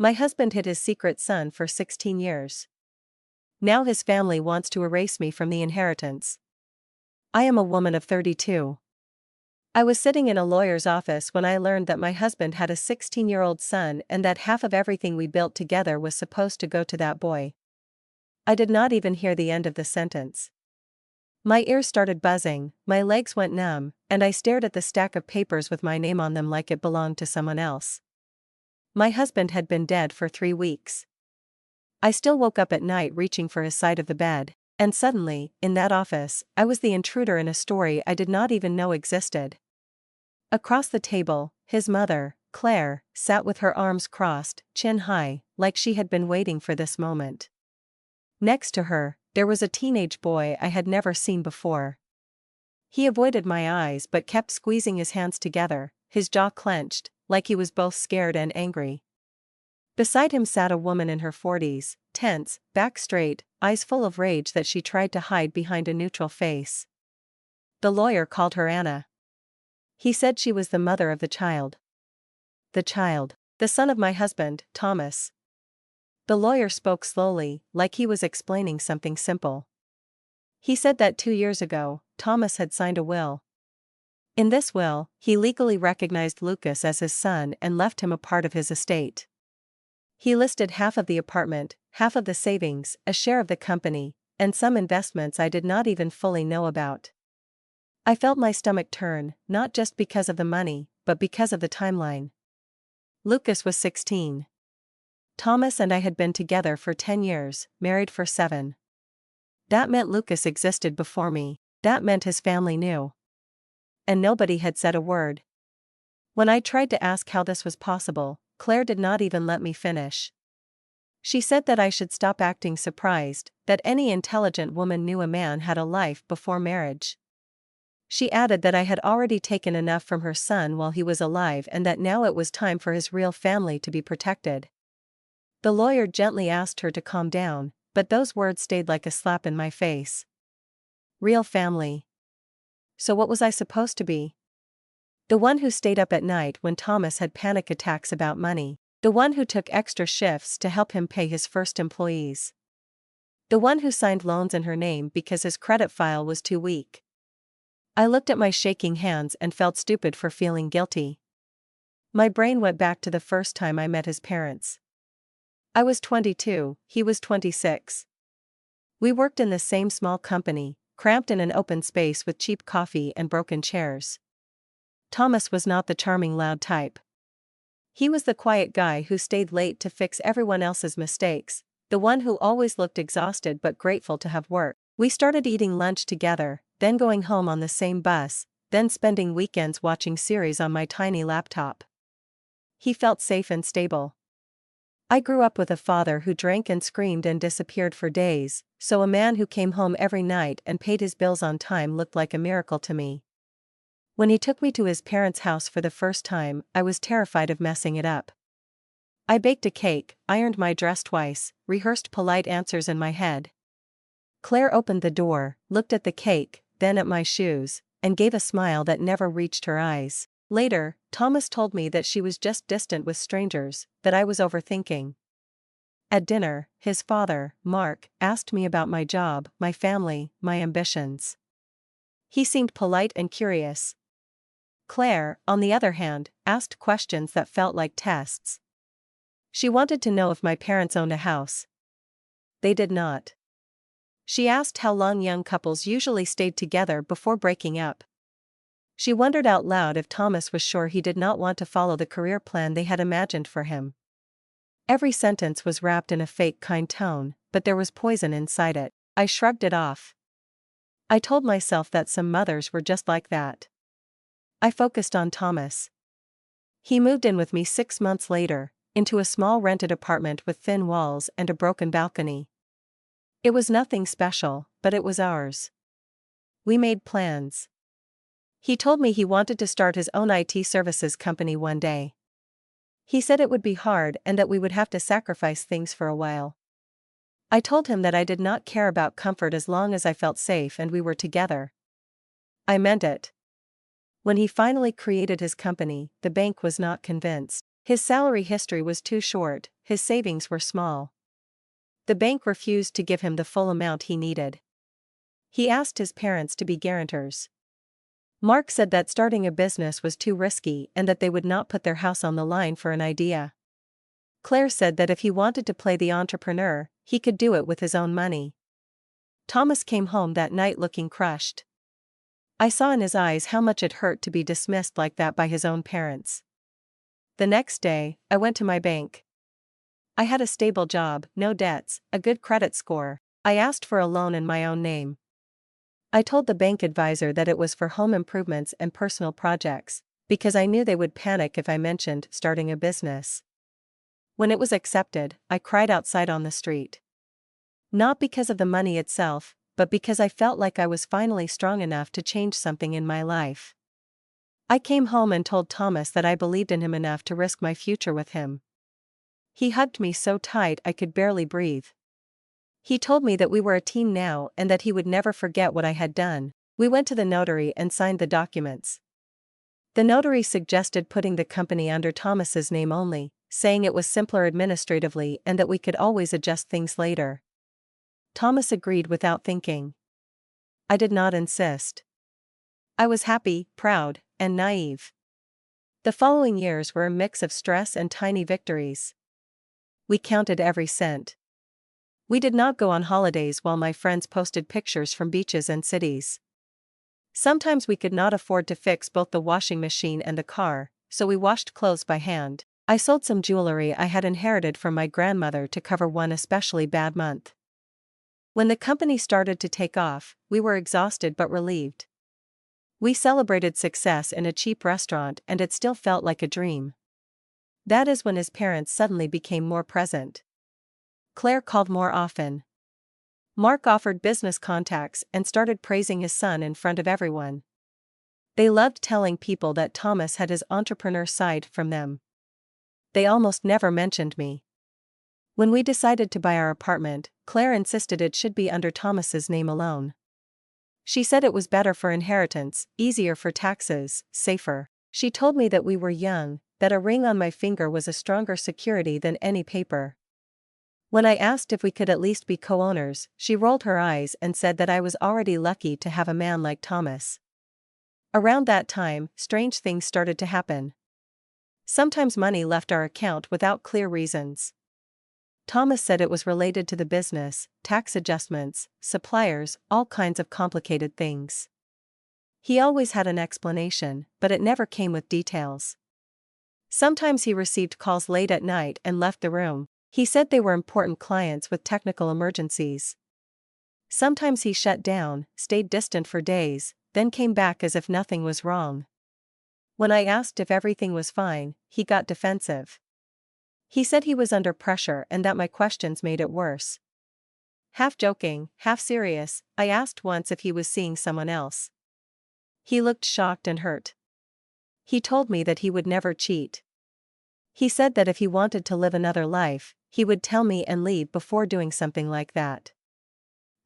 My husband hid his secret son for 16 years. Now his family wants to erase me from the inheritance. I am a woman of 32. I was sitting in a lawyer's office when I learned that my husband had a 16-year-old son and that half of everything we built together was supposed to go to that boy. I did not even hear the end of the sentence. My ears started buzzing, my legs went numb, and I stared at the stack of papers with my name on them like it belonged to someone else. My husband had been dead for 3 weeks. I still woke up at night reaching for his side of the bed, and suddenly, in that office, I was the intruder in a story I did not even know existed. Across the table, his mother, Claire, sat with her arms crossed, chin high, like she had been waiting for this moment. Next to her, there was a teenage boy I had never seen before. He avoided my eyes but kept squeezing his hands together, his jaw clenched, like he was both scared and angry. Beside him sat a woman in her 40s, tense, back straight, eyes full of rage that she tried to hide behind a neutral face. The lawyer called her Anna. He said she was the mother of the child. The child. The son of my husband, Thomas. The lawyer spoke slowly, like he was explaining something simple. He said that 2 years ago, Thomas had signed a will. In this will, he legally recognized Lucas as his son and left him a part of his estate. He listed half of the apartment, half of the savings, a share of the company, and some investments I did not even fully know about. I felt my stomach turn, not just because of the money, but because of the timeline. Lucas was 16. Thomas and I had been together for 10 years, married for 7. That meant Lucas existed before me, that meant his family knew. And nobody had said a word. When I tried to ask how this was possible, Claire did not even let me finish. She said that I should stop acting surprised, that any intelligent woman knew a man had a life before marriage. She added that I had already taken enough from her son while he was alive and that now it was time for his real family to be protected. The lawyer gently asked her to calm down, but those words stayed like a slap in my face. Real family. So what was I supposed to be? The one who stayed up at night when Thomas had panic attacks about money. The one who took extra shifts to help him pay his first employees. The one who signed loans in her name because his credit file was too weak. I looked at my shaking hands and felt stupid for feeling guilty. My brain went back to the first time I met his parents. I was 22, he was 26. We worked in the same small company, cramped in an open space with cheap coffee and broken chairs. Thomas was not the charming loud type. He was the quiet guy who stayed late to fix everyone else's mistakes, the one who always looked exhausted but grateful to have work. We started eating lunch together, then going home on the same bus, then spending weekends watching series on my tiny laptop. He felt safe and stable. I grew up with a father who drank and screamed and disappeared for days, so a man who came home every night and paid his bills on time looked like a miracle to me. When he took me to his parents' house for the first time, I was terrified of messing it up. I baked a cake, ironed my dress twice, rehearsed polite answers in my head. Claire opened the door, looked at the cake, then at my shoes, and gave a smile that never reached her eyes. Later, Thomas told me that she was just distant with strangers, that I was overthinking. At dinner, his father, Mark, asked me about my job, my family, my ambitions. He seemed polite and curious. Claire, on the other hand, asked questions that felt like tests. She wanted to know if my parents owned a house. They did not. She asked how long young couples usually stayed together before breaking up. She wondered out loud if Thomas was sure he did not want to follow the career plan they had imagined for him. Every sentence was wrapped in a fake kind tone, but there was poison inside it. I shrugged it off. I told myself that some mothers were just like that. I focused on Thomas. He moved in with me 6 months later, into a small rented apartment with thin walls and a broken balcony. It was nothing special, but it was ours. We made plans. He told me he wanted to start his own IT services company one day. He said it would be hard and that we would have to sacrifice things for a while. I told him that I did not care about comfort as long as I felt safe and we were together. I meant it. When he finally created his company, the bank was not convinced. His salary history was too short, his savings were small. The bank refused to give him the full amount he needed. He asked his parents to be guarantors. Mark said that starting a business was too risky and that they would not put their house on the line for an idea. Claire said that if he wanted to play the entrepreneur, he could do it with his own money. Thomas came home that night looking crushed. I saw in his eyes how much it hurt to be dismissed like that by his own parents. The next day, I went to my bank. I had a stable job, no debts, a good credit score. I asked for a loan in my own name. I told the bank advisor that it was for home improvements and personal projects, because I knew they would panic if I mentioned starting a business. When it was accepted, I cried outside on the street. Not because of the money itself, but because I felt like I was finally strong enough to change something in my life. I came home and told Thomas that I believed in him enough to risk my future with him. He hugged me so tight I could barely breathe. He told me that we were a team now and that he would never forget what I had done. We went to the notary and signed the documents. The notary suggested putting the company under Thomas's name only, saying it was simpler administratively and that we could always adjust things later. Thomas agreed without thinking. I did not insist. I was happy, proud, and naive. The following years were a mix of stress and tiny victories. We counted every cent. We did not go on holidays while my friends posted pictures from beaches and cities. Sometimes we could not afford to fix both the washing machine and the car, so we washed clothes by hand. I sold some jewelry I had inherited from my grandmother to cover one especially bad month. When the company started to take off, we were exhausted but relieved. We celebrated success in a cheap restaurant and it still felt like a dream. That is when his parents suddenly became more present. Claire called more often. Mark offered business contacts and started praising his son in front of everyone. They loved telling people that Thomas had his entrepreneur side from them. They almost never mentioned me. When we decided to buy our apartment, Claire insisted it should be under Thomas's name alone. She said it was better for inheritance, easier for taxes, safer. She told me that we were young, that a ring on my finger was a stronger security than any paper. When I asked if we could at least be co-owners, she rolled her eyes and said that I was already lucky to have a man like Thomas. Around that time, strange things started to happen. Sometimes money left our account without clear reasons. Thomas said it was related to the business, tax adjustments, suppliers, all kinds of complicated things. He always had an explanation, but it never came with details. Sometimes he received calls late at night and left the room. He said they were important clients with technical emergencies. Sometimes he shut down, stayed distant for days, then came back as if nothing was wrong. When I asked if everything was fine, he got defensive. He said he was under pressure and that my questions made it worse. Half joking, half serious, I asked once if he was seeing someone else. He looked shocked and hurt. He told me that he would never cheat. He said that if he wanted to live another life, he would tell me and leave before doing something like that.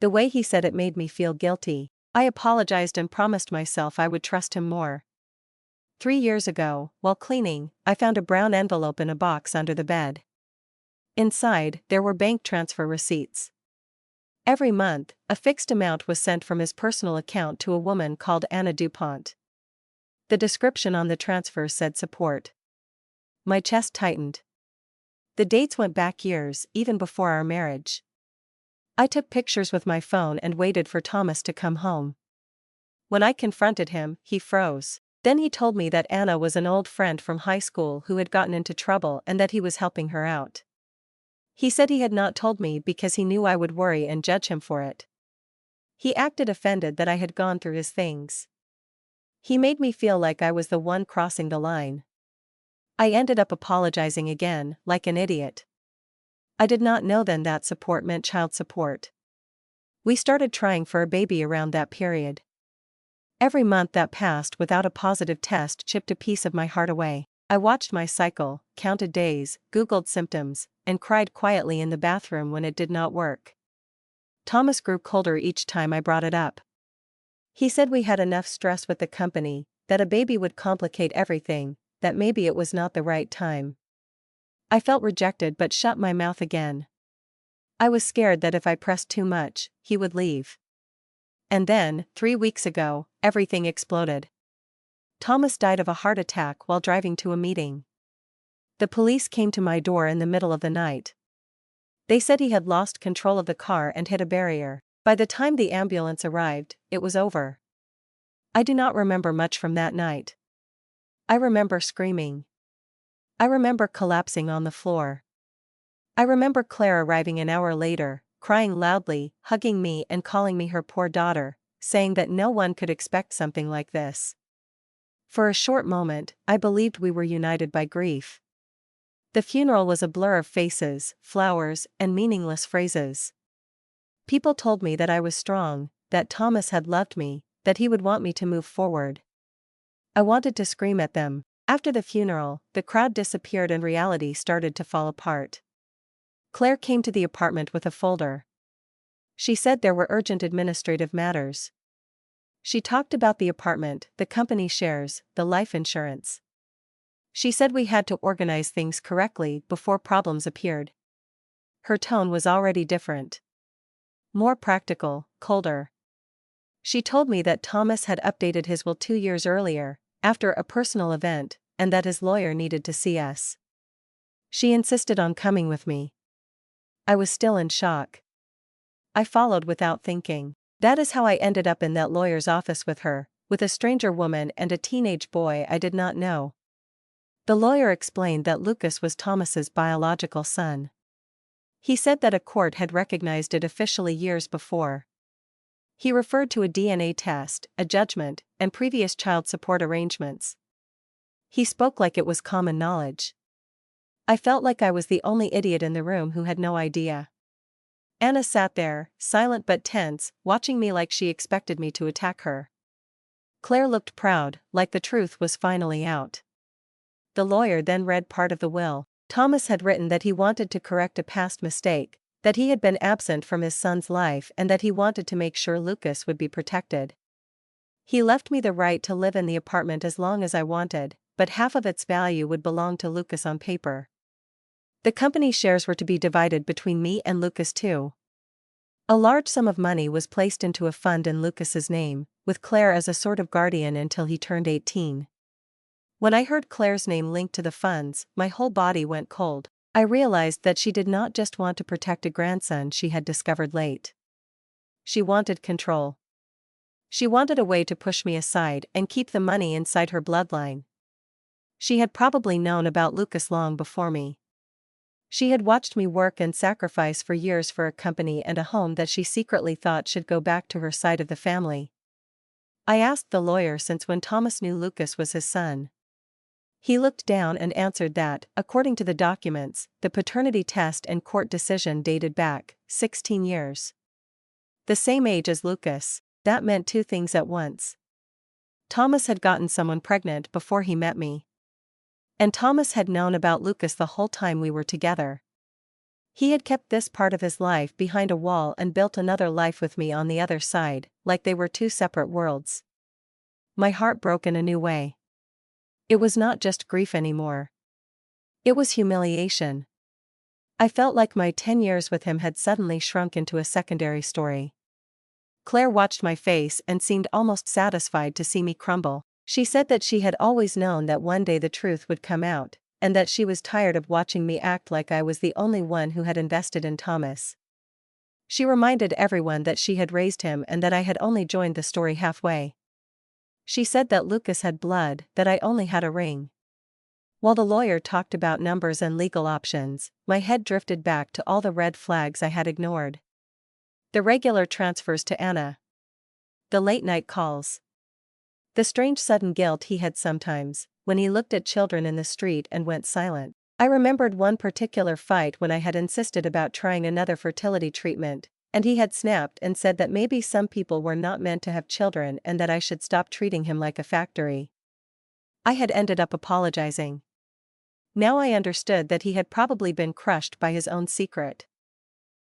The way he said it made me feel guilty. I apologized and promised myself I would trust him more. 3 years ago, while cleaning, I found a brown envelope in a box under the bed. Inside, there were bank transfer receipts. Every month, a fixed amount was sent from his personal account to a woman called Anna DuPont. The description on the transfer said support. My chest tightened. The dates went back years, even before our marriage. I took pictures with my phone and waited for Thomas to come home. When I confronted him, he froze. Then he told me that Anna was an old friend from high school who had gotten into trouble and that he was helping her out. He said he had not told me because he knew I would worry and judge him for it. He acted offended that I had gone through his things. He made me feel like I was the one crossing the line. I ended up apologizing again, like an idiot. I did not know then that support meant child support. We started trying for a baby around that period. Every month that passed without a positive test chipped a piece of my heart away. I watched my cycle, counted days, Googled symptoms, and cried quietly in the bathroom when it did not work. Thomas grew colder each time I brought it up. He said we had enough stress with the company, that a baby would complicate everything, that maybe it was not the right time. I felt rejected but shut my mouth again. I was scared that if I pressed too much, he would leave. And then, 3 weeks ago, everything exploded. Thomas died of a heart attack while driving to a meeting. The police came to my door in the middle of the night. They said he had lost control of the car and hit a barrier. By the time the ambulance arrived, it was over. I do not remember much from that night. I remember screaming. I remember collapsing on the floor. I remember Claire arriving an hour later, crying loudly, hugging me and calling me her poor daughter, saying that no one could expect something like this. For a short moment, I believed we were united by grief. The funeral was a blur of faces, flowers, and meaningless phrases. People told me that I was strong, that Thomas had loved me, that he would want me to move forward. I wanted to scream at them. After the funeral, the crowd disappeared and reality started to fall apart. Claire came to the apartment with a folder. She said there were urgent administrative matters. She talked about the apartment, the company shares, the life insurance. She said we had to organize things correctly before problems appeared. Her tone was already different. More practical, colder. She told me that Thomas had updated his will 2 years earlier, after a personal event, and that his lawyer needed to see us. She insisted on coming with me. I was still in shock. I followed without thinking. That is how I ended up in that lawyer's office with her, with a stranger woman and a teenage boy I did not know. The lawyer explained that Lucas was Thomas's biological son. He said that a court had recognized it officially years before. He referred to a DNA test, a judgment, and previous child support arrangements. He spoke like it was common knowledge. I felt like I was the only idiot in the room who had no idea. Anna sat there, silent but tense, watching me like she expected me to attack her. Claire looked proud, like the truth was finally out. The lawyer then read part of the will. Thomas had written that he wanted to correct a past mistake, that he had been absent from his son's life and that he wanted to make sure Lucas would be protected. He left me the right to live in the apartment as long as I wanted, but half of its value would belong to Lucas on paper. The company shares were to be divided between me and Lucas too. A large sum of money was placed into a fund in Lucas's name, with Claire as a sort of guardian until he turned 18. When I heard Claire's name linked to the funds, my whole body went cold. I realized that she did not just want to protect a grandson she had discovered late. She wanted control. She wanted a way to push me aside and keep the money inside her bloodline. She had probably known about Lucas long before me. She had watched me work and sacrifice for years for a company and a home that she secretly thought should go back to her side of the family. I asked the lawyer since when Thomas knew Lucas was his son. He looked down and answered that, according to the documents, the paternity test and court decision dated back 16 years. The same age as Lucas. That meant two things at once. Thomas had gotten someone pregnant before he met me. And Thomas had known about Lucas the whole time we were together. He had kept this part of his life behind a wall and built another life with me on the other side, like they were two separate worlds. My heart broke in a new way. It was not just grief anymore. It was humiliation. I felt like my 10 years with him had suddenly shrunk into a secondary story. Claire watched my face and seemed almost satisfied to see me crumble. She said that she had always known that one day the truth would come out, and that she was tired of watching me act like I was the only one who had invested in Thomas. She reminded everyone that she had raised him and that I had only joined the story halfway. She said that Lucas had blood, that I only had a ring. While the lawyer talked about numbers and legal options, my head drifted back to all the red flags I had ignored. The regular transfers to Anna. The late-night calls. The strange sudden guilt he had sometimes, when he looked at children in the street and went silent. I remembered one particular fight when I had insisted about trying another fertility treatment, and he had snapped and said that maybe some people were not meant to have children and that I should stop treating him like a factory. I had ended up apologizing. Now I understood that he had probably been crushed by his own secret.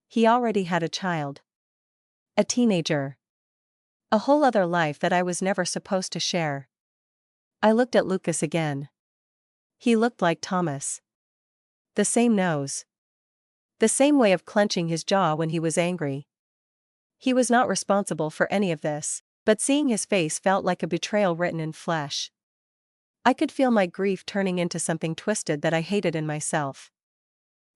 He already had a child. A teenager. A whole other life that I was never supposed to share. I looked at Lucas again. He looked like Thomas. The same nose. The same way of clenching his jaw when he was angry. He was not responsible for any of this, but seeing his face felt like a betrayal written in flesh. I could feel my grief turning into something twisted that I hated in myself.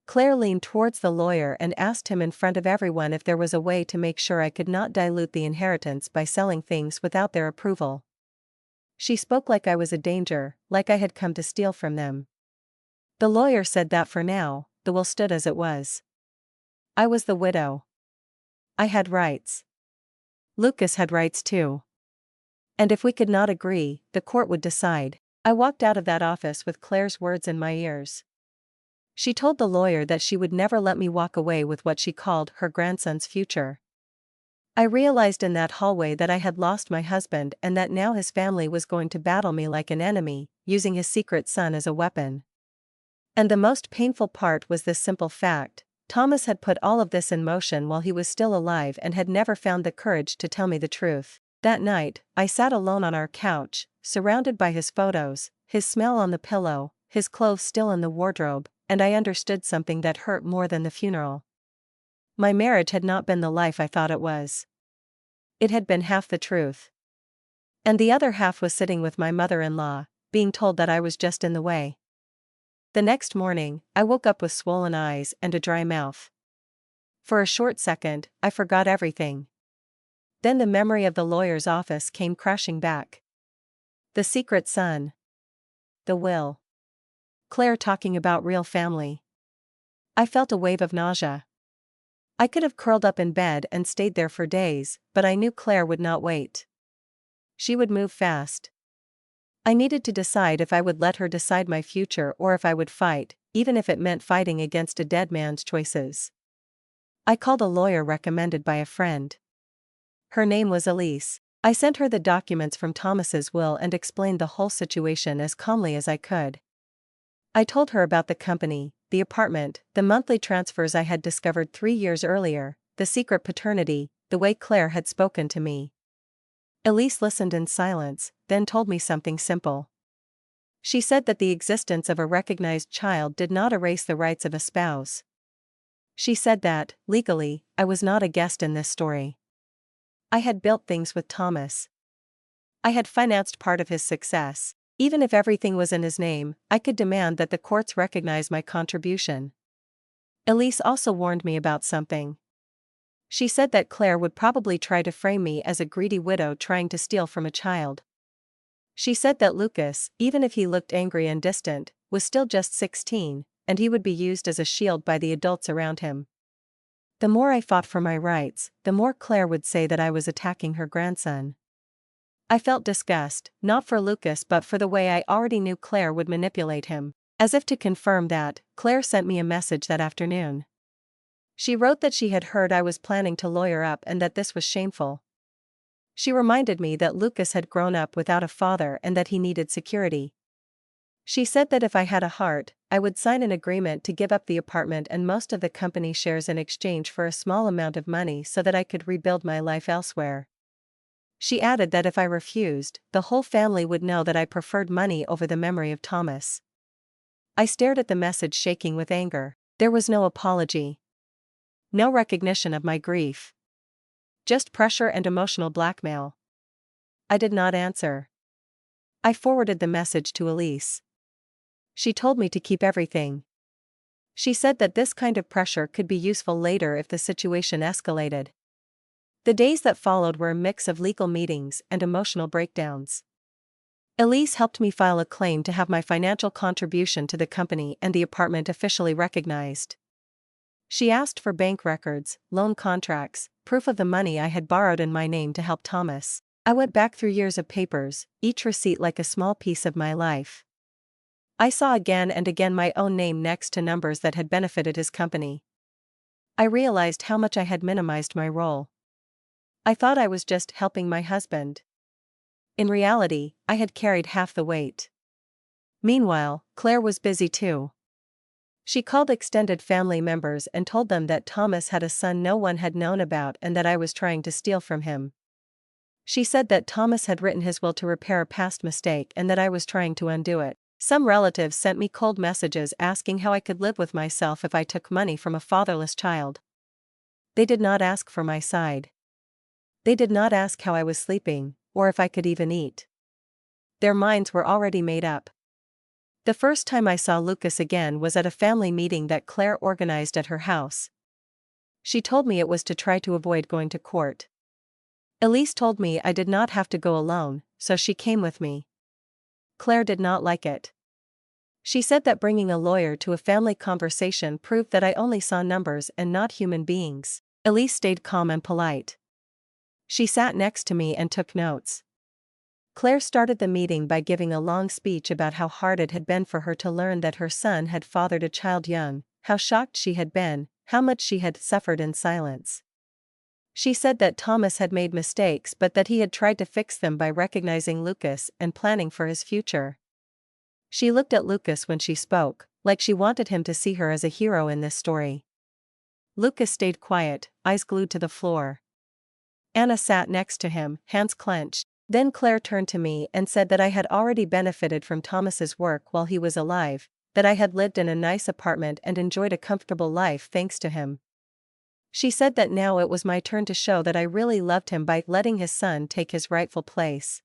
Claire leaned towards the lawyer and asked him in front of everyone if there was a way to make sure I could not dilute the inheritance by selling things without their approval. She spoke like I was a danger, like I had come to steal from them. The lawyer said that for now, the will stood as it was. I was the widow. I had rights. Lucas had rights too. And if we could not agree, the court would decide. I walked out of that office with Claire's words in my ears. She told the lawyer that she would never let me walk away with what she called her grandson's future. I realized in that hallway that I had lost my husband and that now his family was going to battle me like an enemy, using his secret son as a weapon. And the most painful part was this simple fact: Thomas had put all of this in motion while he was still alive and had never found the courage to tell me the truth. That night, I sat alone on our couch, surrounded by his photos, his smell on the pillow, his clothes still in the wardrobe, and I understood something that hurt more than the funeral. My marriage had not been the life I thought it was. It had been half the truth. And the other half was sitting with my mother-in-law, being told that I was just in the way. The next morning, I woke up with swollen eyes and a dry mouth. For a short second, I forgot everything. Then the memory of the lawyer's office came crashing back. The secret son. The will. Claire talking about real family. I felt a wave of nausea. I could have curled up in bed and stayed there for days, but I knew Claire would not wait. She would move fast. I needed to decide if I would let her decide my future or if I would fight, even if it meant fighting against a dead man's choices. I called a lawyer recommended by a friend. Her name was Elise. I sent her the documents from Thomas's will and explained the whole situation as calmly as I could. I told her about the company, the apartment, the monthly transfers I had discovered 3 years earlier, the secret paternity, the way Claire had spoken to me. Elise listened in silence, then told me something simple. She said that the existence of a recognized child did not erase the rights of a spouse. She said that, legally, I was not a guest in this story. I had built things with Thomas. I had financed part of his success. Even if everything was in his name, I could demand that the courts recognize my contribution. Elise also warned me about something. She said that Claire would probably try to frame me as a greedy widow trying to steal from a child. She said that Lucas, even if he looked angry and distant, was still just 16, and he would be used as a shield by the adults around him. The more I fought for my rights, the more Claire would say that I was attacking her grandson. I felt disgust, not for Lucas but for the way I already knew Claire would manipulate him. As if to confirm that, Claire sent me a message that afternoon. She wrote that she had heard I was planning to lawyer up and that this was shameful. She reminded me that Lucas had grown up without a father and that he needed security. She said that if I had a heart, I would sign an agreement to give up the apartment and most of the company shares in exchange for a small amount of money so that I could rebuild my life elsewhere. She added that if I refused, the whole family would know that I preferred money over the memory of Thomas. I stared at the message shaking with anger. There was no apology. No recognition of my grief. Just pressure and emotional blackmail. I did not answer. I forwarded the message to Elise. She told me to keep everything. She said that this kind of pressure could be useful later if the situation escalated. The days that followed were a mix of legal meetings and emotional breakdowns. Elise helped me file a claim to have my financial contribution to the company and the apartment officially recognized. She asked for bank records, loan contracts, proof of the money I had borrowed in my name to help Thomas. I went back through years of papers, each receipt like a small piece of my life. I saw again and again my own name next to numbers that had benefited his company. I realized how much I had minimized my role. I thought I was just helping my husband. In reality, I had carried half the weight. Meanwhile, Claire was busy too. She called extended family members and told them that Thomas had a son no one had known about and that I was trying to steal from him. She said that Thomas had written his will to repair a past mistake and that I was trying to undo it. Some relatives sent me cold messages asking how I could live with myself if I took money from a fatherless child. They did not ask for my side. They did not ask how I was sleeping, or if I could even eat. Their minds were already made up. The first time I saw Lucas again was at a family meeting that Claire organized at her house. She told me it was to try to avoid going to court. Elise told me I did not have to go alone, so she came with me. Claire did not like it. She said that bringing a lawyer to a family conversation proved that I only saw numbers and not human beings. Elise stayed calm and polite. She sat next to me and took notes. Claire started the meeting by giving a long speech about how hard it had been for her to learn that her son had fathered a child young, how shocked she had been, how much she had suffered in silence. She said that Thomas had made mistakes but that he had tried to fix them by recognizing Lucas and planning for his future. She looked at Lucas when she spoke, like she wanted him to see her as a hero in this story. Lucas stayed quiet, eyes glued to the floor. Anna sat next to him, hands clenched. Then Claire turned to me and said that I had already benefited from Thomas's work while he was alive, that I had lived in a nice apartment and enjoyed a comfortable life thanks to him. She said that now it was my turn to show that I really loved him by letting his son take his rightful place.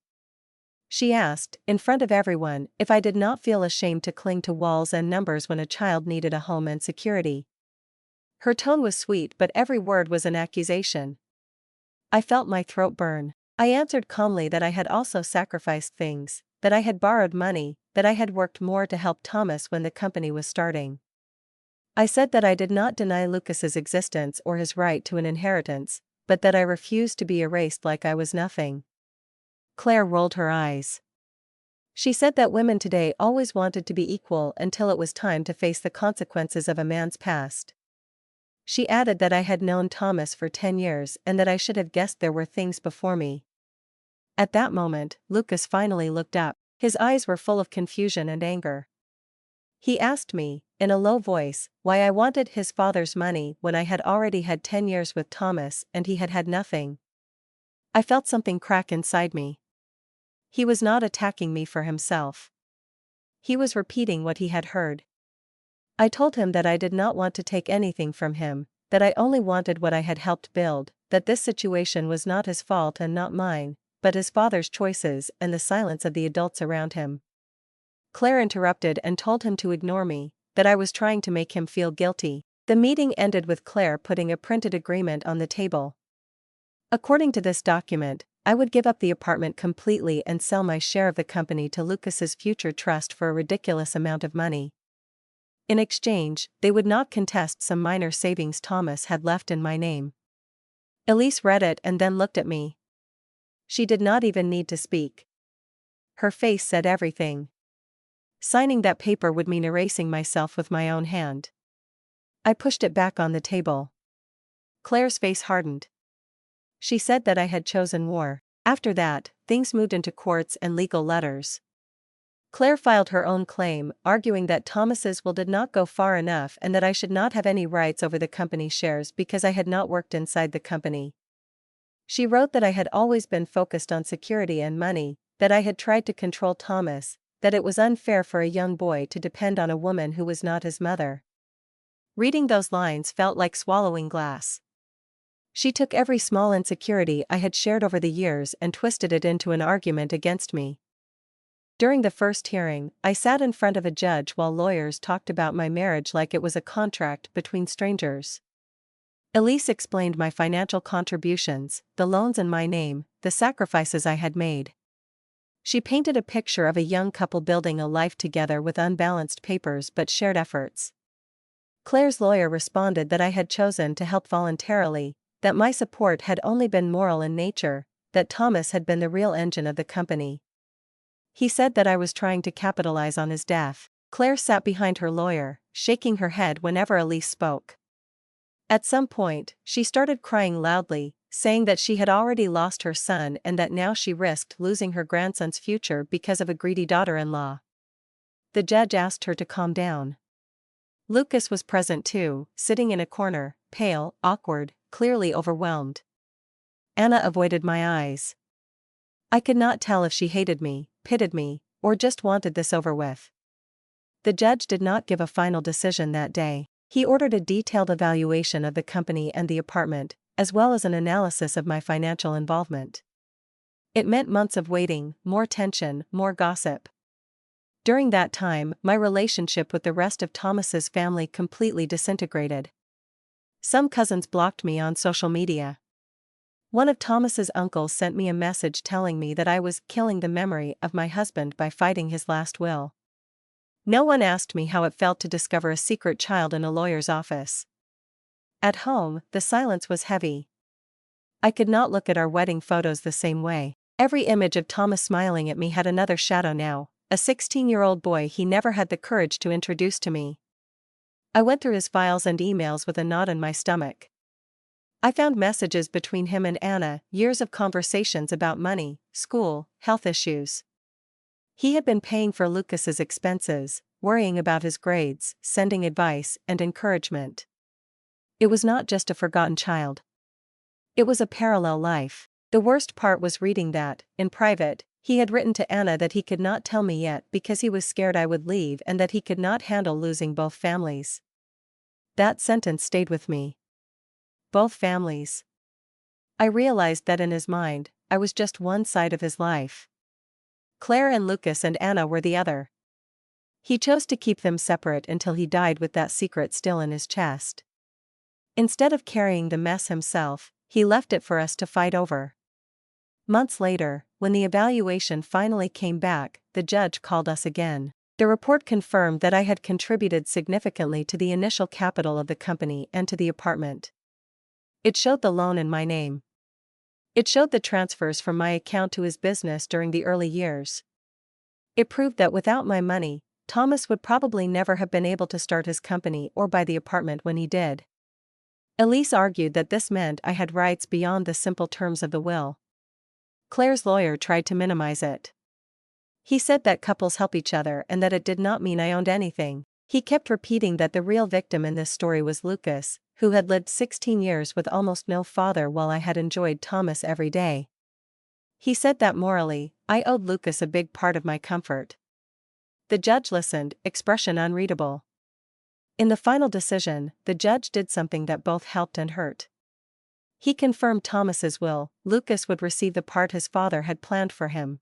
She asked, in front of everyone, if I did not feel ashamed to cling to walls and numbers when a child needed a home and security. Her tone was sweet but every word was an accusation. I felt my throat burn. I answered calmly that I had also sacrificed things, that I had borrowed money, that I had worked more to help Thomas when the company was starting. I said that I did not deny Lucas's existence or his right to an inheritance, but that I refused to be erased like I was nothing. Claire rolled her eyes. She said that women today always wanted to be equal until it was time to face the consequences of a man's past. She added that I had known Thomas for 10 years and that I should have guessed there were things before me. At that moment, Lucas finally looked up. His eyes were full of confusion and anger. He asked me, in a low voice, why I wanted his father's money when I had already had 10 years with Thomas and he had had nothing. I felt something crack inside me. He was not attacking me for himself. He was repeating what he had heard. I told him that I did not want to take anything from him, that I only wanted what I had helped build, that this situation was not his fault and not mine, but his father's choices and the silence of the adults around him. Claire interrupted and told him to ignore me, that I was trying to make him feel guilty. The meeting ended with Claire putting a printed agreement on the table. According to this document, I would give up the apartment completely and sell my share of the company to Lucas's future trust for a ridiculous amount of money. In exchange, they would not contest some minor savings Thomas had left in my name. Elise read it and then looked at me. She did not even need to speak. Her face said everything. Signing that paper would mean erasing myself with my own hand. I pushed it back on the table. Claire's face hardened. She said that I had chosen war. After that, things moved into courts and legal letters. Claire filed her own claim, arguing that Thomas's will did not go far enough and that I should not have any rights over the company shares because I had not worked inside the company. She wrote that I had always been focused on security and money, that I had tried to control Thomas, that it was unfair for a young boy to depend on a woman who was not his mother. Reading those lines felt like swallowing glass. She took every small insecurity I had shared over the years and twisted it into an argument against me. During the first hearing, I sat in front of a judge while lawyers talked about my marriage like it was a contract between strangers. Elise explained my financial contributions, the loans in my name, the sacrifices I had made. She painted a picture of a young couple building a life together with unbalanced papers but shared efforts. Claire's lawyer responded that I had chosen to help voluntarily, that my support had only been moral in nature, that Thomas had been the real engine of the company. He said that I was trying to capitalize on his death. Claire sat behind her lawyer, shaking her head whenever Elise spoke. At some point, she started crying loudly, saying that she had already lost her son and that now she risked losing her grandson's future because of a greedy daughter-in-law. The judge asked her to calm down. Lucas was present too, sitting in a corner, pale, awkward, clearly overwhelmed. Anna avoided my eyes. I could not tell if she hated me, pitied me, or just wanted this over with. The judge did not give a final decision that day. He ordered a detailed evaluation of the company and the apartment, as well as an analysis of my financial involvement. It meant months of waiting, more tension, more gossip. During that time, my relationship with the rest of Thomas's family completely disintegrated. Some cousins blocked me on social media. One of Thomas's uncles sent me a message telling me that I was killing the memory of my husband by fighting his last will. No one asked me how it felt to discover a secret child in a lawyer's office. At home, the silence was heavy. I could not look at our wedding photos the same way. Every image of Thomas smiling at me had another shadow now, a 16-year-old boy he never had the courage to introduce to me. I went through his files and emails with a knot in my stomach. I found messages between him and Anna, years of conversations about money, school, health issues. He had been paying for Lucas's expenses, worrying about his grades, sending advice and encouragement. It was not just a forgotten child. It was a parallel life. The worst part was reading that, in private, he had written to Anna that he could not tell me yet because he was scared I would leave and that he could not handle losing both families. That sentence stayed with me. Both families. I realized that in his mind, I was just one side of his life. Claire and Lucas and Anna were the other. He chose to keep them separate until he died with that secret still in his chest. Instead of carrying the mess himself, he left it for us to fight over. Months later, when the evaluation finally came back, the judge called us again. The report confirmed that I had contributed significantly to the initial capital of the company and to the apartment. It showed the loan in my name. It showed the transfers from my account to his business during the early years. It proved that without my money, Thomas would probably never have been able to start his company or buy the apartment when he did. Elise argued that this meant I had rights beyond the simple terms of the will. Claire's lawyer tried to minimize it. He said that couples help each other and that it did not mean I owned anything. He kept repeating that the real victim in this story was Lucas, who had lived 16 years with almost no father while I had enjoyed Thomas every day. He said that morally, I owed Lucas a big part of my comfort. The judge listened, expression unreadable. In the final decision, the judge did something that both helped and hurt. He confirmed Thomas's will. Lucas would receive the part his father had planned for him.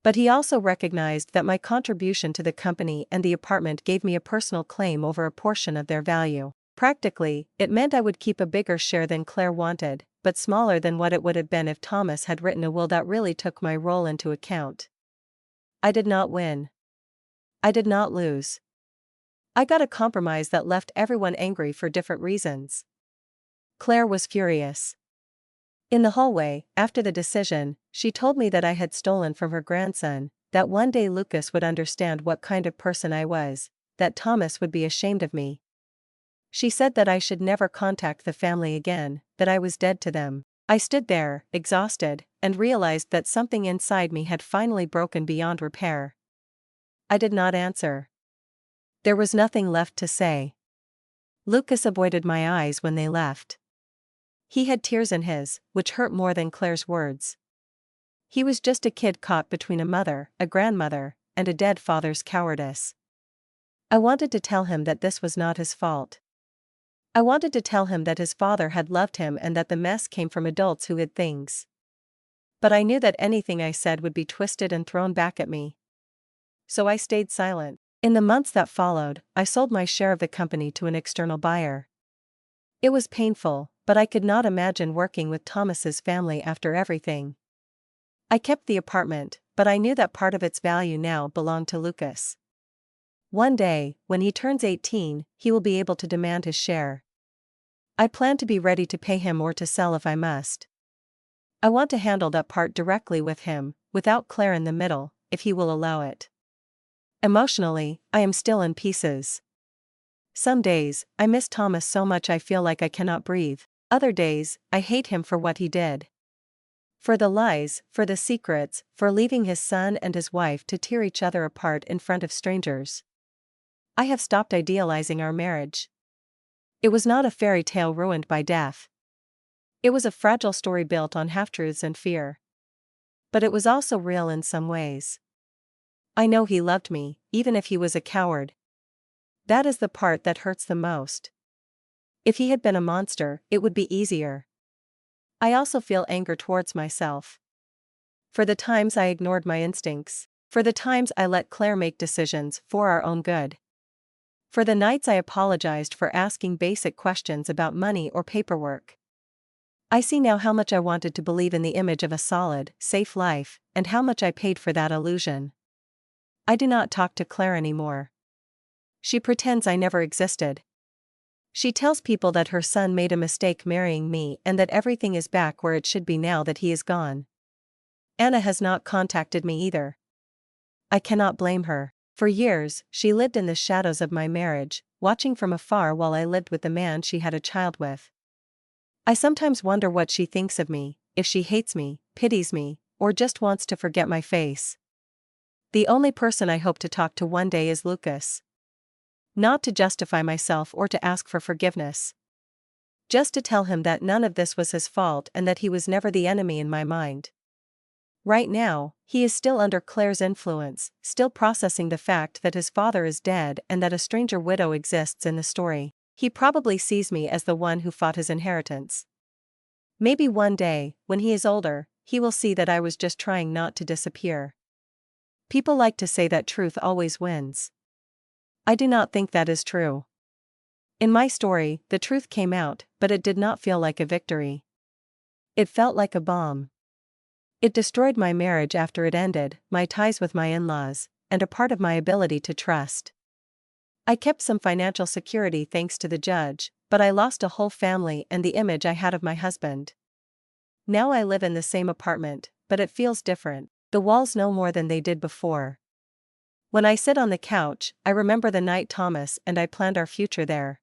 But he also recognized that my contribution to the company and the apartment gave me a personal claim over a portion of their value. Practically, it meant I would keep a bigger share than Claire wanted, but smaller than what it would have been if Thomas had written a will that really took my role into account. I did not win. I did not lose. I got a compromise that left everyone angry for different reasons. Claire was furious. In the hallway, after the decision, she told me that I had stolen from her grandson, that one day Lucas would understand what kind of person I was, that Thomas would be ashamed of me. She said that I should never contact the family again, that I was dead to them. I stood there, exhausted, and realized that something inside me had finally broken beyond repair. I did not answer. There was nothing left to say. Lucas avoided my eyes when they left. He had tears in his, which hurt more than Claire's words. He was just a kid caught between a mother, a grandmother, and a dead father's cowardice. I wanted to tell him that this was not his fault. I wanted to tell him that his father had loved him and that the mess came from adults who hid things. But I knew that anything I said would be twisted and thrown back at me. So I stayed silent. In the months that followed, I sold my share of the company to an external buyer. It was painful, but I could not imagine working with Thomas's family after everything. I kept the apartment, but I knew that part of its value now belonged to Lucas. One day, when he turns 18, he will be able to demand his share. I plan to be ready to pay him or to sell if I must. I want to handle that part directly with him, without Claire in the middle, if he will allow it. Emotionally, I am still in pieces. Some days, I miss Thomas so much I feel like I cannot breathe. Other days, I hate him for what he did. For the lies, for the secrets, for leaving his son and his wife to tear each other apart in front of strangers. I have stopped idealizing our marriage. It was not a fairy tale ruined by death. It was a fragile story built on half-truths and fear. But it was also real in some ways. I know he loved me, even if he was a coward. That is the part that hurts the most. If he had been a monster, it would be easier. I also feel anger towards myself. For the times I ignored my instincts. For the times I let Claire make decisions for our own good. For the nights I apologized for asking basic questions about money or paperwork. I see now how much I wanted to believe in the image of a solid, safe life, and how much I paid for that illusion. I do not talk to Claire anymore. She pretends I never existed. She tells people that her son made a mistake marrying me and that everything is back where it should be now that he is gone. Anna has not contacted me either. I cannot blame her. For years, she lived in the shadows of my marriage, watching from afar while I lived with the man she had a child with. I sometimes wonder what she thinks of me, if she hates me, pities me, or just wants to forget my face. The only person I hope to talk to one day is Lucas. Not to justify myself or to ask for forgiveness. Just to tell him that none of this was his fault and that he was never the enemy in my mind. Right now, he is still under Claire's influence, still processing the fact that his father is dead and that a stranger widow exists in the story. He probably sees me as the one who fought his inheritance. Maybe one day, when he is older, he will see that I was just trying not to disappear. People like to say that truth always wins. I do not think that is true. In my story, the truth came out, but it did not feel like a victory. It felt like a bomb. It destroyed my marriage after it ended, my ties with my in-laws, and a part of my ability to trust. I kept some financial security thanks to the judge, but I lost a whole family and the image I had of my husband. Now I live in the same apartment, but it feels different. The walls know more than they did before. When I sit on the couch, I remember the night Thomas and I planned our future there.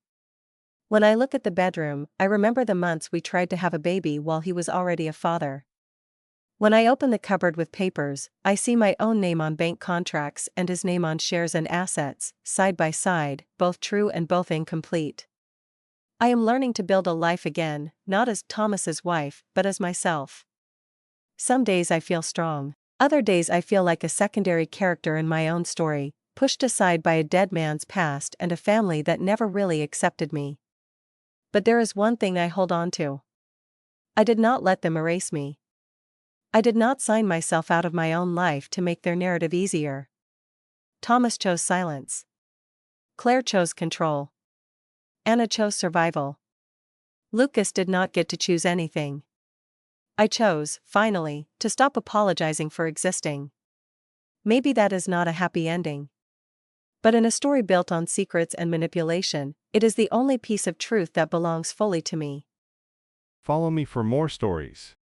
When I look at the bedroom, I remember the months we tried to have a baby while he was already a father. When I open the cupboard with papers, I see my own name on bank contracts and his name on shares and assets, side by side, both true and both incomplete. I am learning to build a life again, not as Thomas's wife, but as myself. Some days I feel strong. Other days I feel like a secondary character in my own story, pushed aside by a dead man's past and a family that never really accepted me. But there is one thing I hold on to. I did not let them erase me. I did not sign myself out of my own life to make their narrative easier. Thomas chose silence. Claire chose control. Anna chose survival. Lucas did not get to choose anything. I chose, finally, to stop apologizing for existing. Maybe that is not a happy ending. But in a story built on secrets and manipulation, it is the only piece of truth that belongs fully to me. Follow me for more stories.